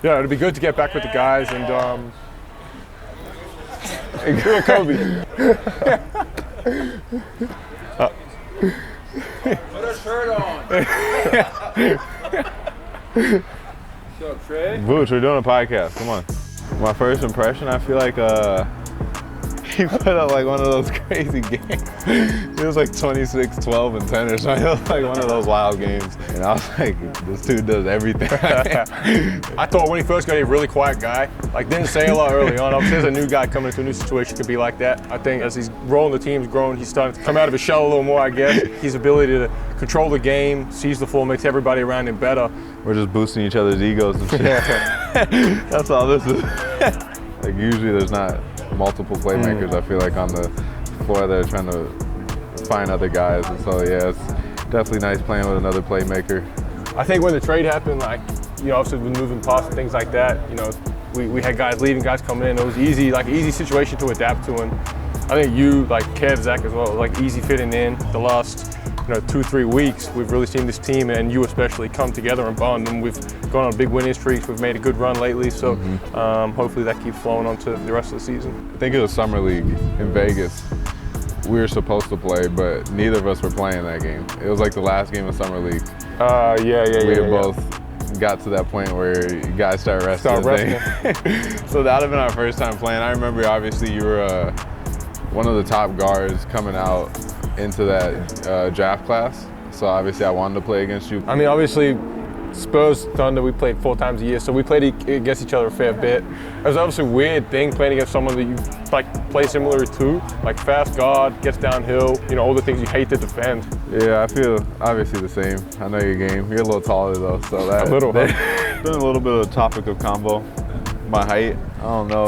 Yeah, it'd be good to get back with the guys and do a Kobe. Put a shirt on. What's up, Trey? Booch, we're doing a podcast. Come on. My first impression, I feel like he put up like one of those crazy games. It was like 26, 12, and 10 or something. It was like one of those wild games. And I was like, this dude does everything. I thought when he first got here, really quiet guy. Like, didn't say a lot early on. Obviously, as a new guy coming into a new situation could be like that. I think as he's rolling, the team's grown, he's starting to come out of his shell a little more, I guess. His ability to control the game, seize the floor, makes everybody around him better. We're just boosting each other's egos and shit. That's all this is. Like, usually there's not multiple playmakers, I feel like, on the floor that are trying to find other guys. And so, yeah, it's definitely nice playing with another playmaker. I think when the trade happened, like, you know, obviously with moving past and things like that, you know, we had guys leaving, guys coming in. It was easy, like an easy situation to adapt to. And I think you, like Kev, Zach as well, like easy fitting in. The last, 2-3 weeks, we've really seen this team, and you especially, come together and bond. And we've gone on big winning streaks. We've made a good run lately, so hopefully that keeps flowing on to the rest of the season. I think it was Summer League in Vegas. We were supposed to play, but neither of us were playing that game. It was like the last game of Summer League. We had both got to that point where you guys start resting. So that would have been our first time playing. I remember, obviously, you were one of the top guards coming out into that draft class. So obviously I wanted to play against you. I mean, obviously, Spurs, Thunder, we played 4 times a year, so we played against each other a fair bit. It was obviously a weird thing playing against someone that you play similar to, like fast guard, gets downhill, all the things you hate to defend. Yeah, I feel obviously the same. I know your game. You're a little taller though, so that a little. Been a little bit of a topic of combo. My height, I don't know.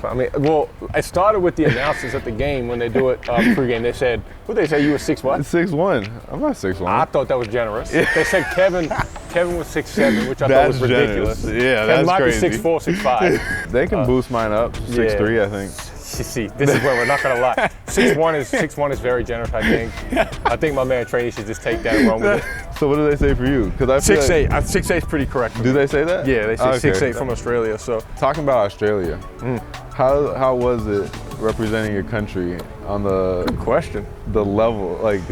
I mean, well, it started with the announcers at the game when they do it pregame. They said, what did they say? You were 6'1"? 6'1". I'm not 6'1". I thought that was generous. Yeah. They said Kevin was 6'7", which I thought was ridiculous. Generous. Yeah, Kevin that's crazy. Might be 6'4", 6'5". They can boost mine up 6'3", I think. See, this is where we're not gonna lie. 6'1" is very generous, I think. I think my man Trainee should just take that and run with it. So what do they say for you? Because I feel 6'8". 6'8" is pretty correct. Do they say that? Yeah, they say 6'8" from Australia. So talking about Australia, how was it representing your country on the good question, the level, like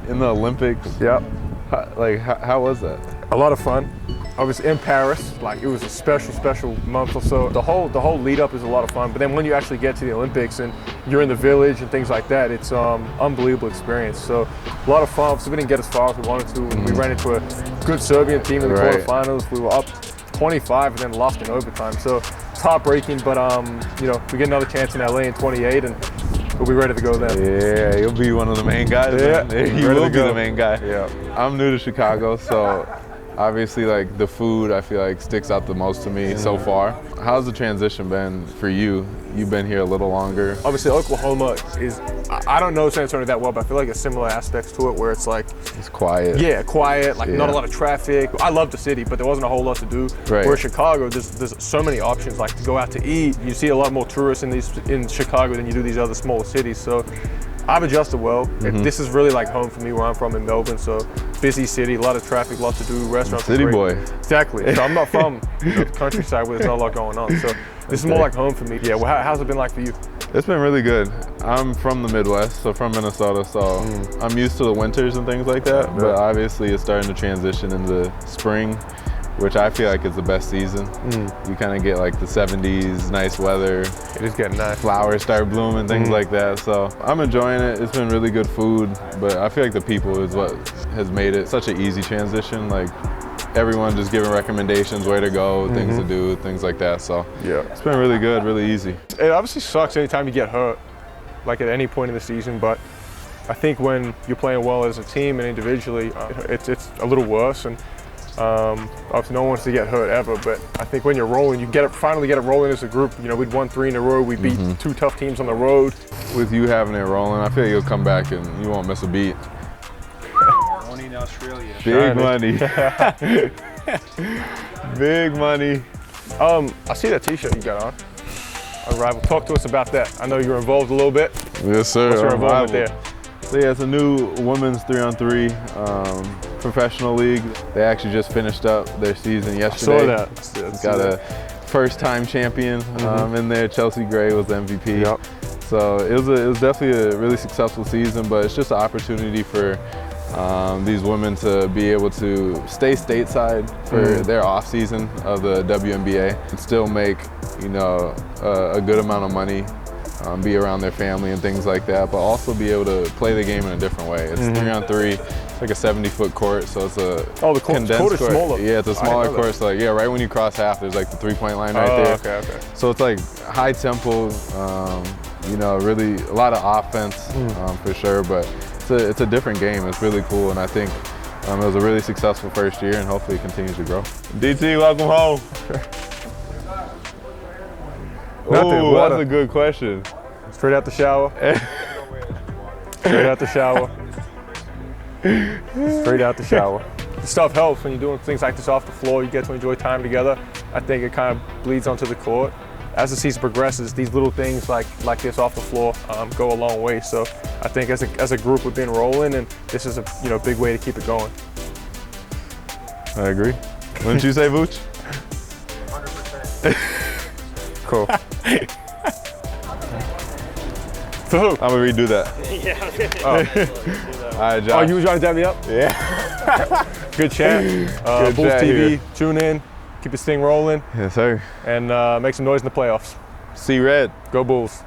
in the Olympics? Yep. How was that? A lot of fun. I was in Paris, it was a special month or so. The whole lead up is a lot of fun, but then when you actually get to the Olympics and you're in the village and things like that, it's unbelievable experience. So a lot of fun. So we didn't get as far as we wanted to. We ran into a good Serbian team in the quarterfinals. We were up 25 and then lost in overtime. So it's heartbreaking, but we get another chance in LA in 28 and we'll be ready to go then. Yeah, you'll be one of the main guys. Yeah, you will be the main guy. Yeah. I'm new to Chicago, so obviously, the food, I feel like, sticks out the most to me so far. How's the transition been for you? You've been here a little longer. Obviously, Oklahoma is, I don't know San Antonio that well, but I feel like there's similar aspects to it where it's like, it's quiet. Yeah, quiet, not a lot of traffic. I love the city, but there wasn't a whole lot to do. Right. Whereas Chicago, there's so many options, like to go out to eat. You see a lot more tourists in Chicago than you do these other smaller cities. So I've adjusted well. This is really like home for me where I'm from in Melbourne. So busy city, a lot of traffic, a lot to do, restaurants. City boy. Exactly. So I'm not from the countryside where there's not a lot going on. So this is more like home for me. Yeah, well, how's it been like for you? It's been really good. I'm from the Midwest, so from Minnesota, so I'm used to the winters and things like that, but obviously it's starting to transition into spring, which I feel like is the best season. You kind of get like the 70s, nice weather. It is getting nice. Flowers start blooming, things like that. So I'm enjoying it. It's been really good food, but I feel like the people is what has made it such an easy transition. Like everyone just giving recommendations, where to go, things to do, things like that. So yeah, it's been really good, really easy. It obviously sucks anytime you get hurt, like at any point in the season, but I think when you're playing well as a team and individually, it's a little worse. And obviously no one wants to get hurt ever, but I think when you're rolling, you finally get it rolling as a group. We'd won 3 in a row. We beat 2 tough teams on the road. With you having it rolling, I feel like you'll come back and you won't miss a beat. Only in Australia. Big money. Big money. I see that t-shirt you got on. Unrivaled. Talk to us about that. I know you're involved a little bit. Yes, sir. What's your involvement there? So yeah, it's a new women's 3-on-3. professional league. They actually just finished up their season yesterday. I saw that. Got a first-time champion in there. Chelsea Gray was the MVP. Yep. So it was definitely a really successful season, but it's just an opportunity for these women to be able to stay stateside for their off season of the WNBA and still make, you know, a good amount of money, be around their family and things like that, but also be able to play the game in a different way. It's 3-on-3. It's like a 70-foot court, so it's a condensed court is smaller. Yeah, it's a smaller court. So like, yeah, right when you cross half, there's like the 3-point line right there. Okay. So it's like high tempo, you know, really a lot of offense for sure, but it's a different game. It's really cool, and I think it was a really successful first year, and hopefully it continues to grow. DT, welcome home. Oh, that's a good question. Straight out the shower. Straight out the shower. Straight out the shower. The stuff helps when you're doing things like this off the floor. You get to enjoy time together. I think it kind of bleeds onto the court. As the season progresses, these little things like this off the floor go a long way. So I think as a group we've been rolling, and this is a big way to keep it going. I agree. Wouldn't you say, Vooch? 100%. Cool. For who? I'm gonna redo that. All right, Josh. Oh, you was trying to dab me up? Yeah. Good chat. Good Bulls chat TV, here. tune in, keep this thing rolling, Yes, sir. and make some noise in the playoffs. See red. Go Bulls.